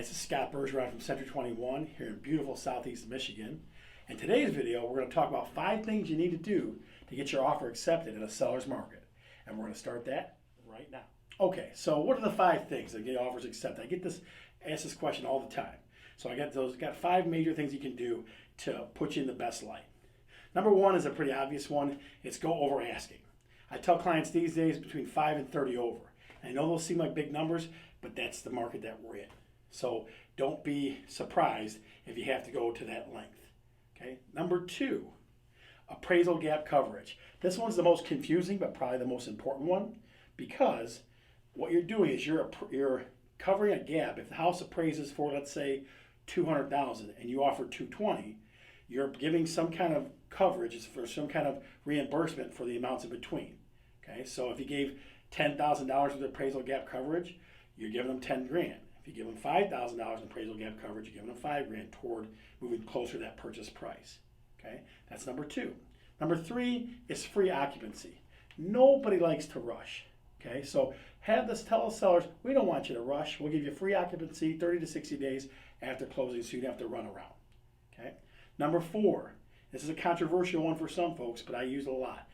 This is Scott Bergeron from Century 21 here in beautiful Southeast Michigan. In today's video, we're going to talk about 5 things you need to do to get your offer accepted in a seller's market. And we're going to start that right now. Okay, so what are the 5 things that get offers accepted? I get asked this question all the time. So I got 5 major things you can do to put you in the best light. Number 1 is a pretty obvious one. It's go over asking. I tell clients these days between 5 and 30 over. And I know those seem like big numbers, but that's the market that we're in. So don't be surprised if you have to go to that length. Okay. Number 2, appraisal gap coverage. This one's the most confusing, but probably the most important one, because what you're doing is you're covering a gap. If the house appraises for, let's say, $200,000 and you offer $220,000, you're giving some kind of coverage for some kind of reimbursement for the amounts in between. Okay. So if you gave $10,000 with appraisal gap coverage, you're giving them $10,000. If you give them $5,000 in appraisal gap coverage, you're giving them $5,000 toward moving closer to that purchase price. Okay, that's number 2. Number 3 is free occupancy. Nobody likes to rush. Okay, so tell the sellers, we don't want you to rush. We'll give you free occupancy 30 to 60 days after closing, so you don't have to run around. Okay. Number 4, this is a controversial one for some folks, but I use it a lot.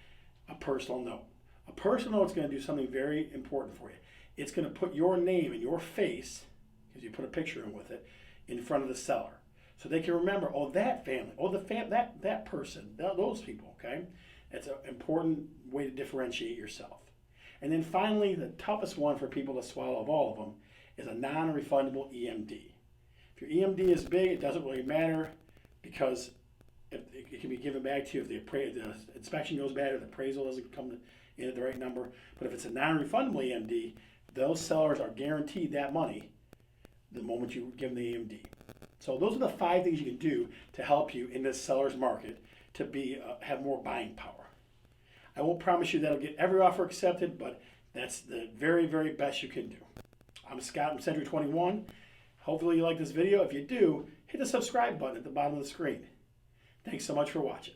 A personal note. A personal note is going to do something very important for you. It's going to put your name and your face, because you put a picture in with it, in front of the seller. So they can remember, oh, that family, oh, that person, those people, okay? It's an important way to differentiate yourself. And then finally, the toughest one for people to swallow of all of them is a non-refundable EMD. If your EMD is big, it doesn't really matter, because it can be given back to you if the inspection goes bad or the appraisal doesn't come in at the right number. But if it's a non-refundable EMD, those sellers are guaranteed that money the moment you give them the EMD. So those are the 5 things you can do to help you in this seller's market to have more buying power. I won't promise you that'll get every offer accepted, but that's the very, very best you can do. I'm Scott from Century 21. Hopefully you like this video. If you do, hit the subscribe button at the bottom of the screen. Thanks so much for watching.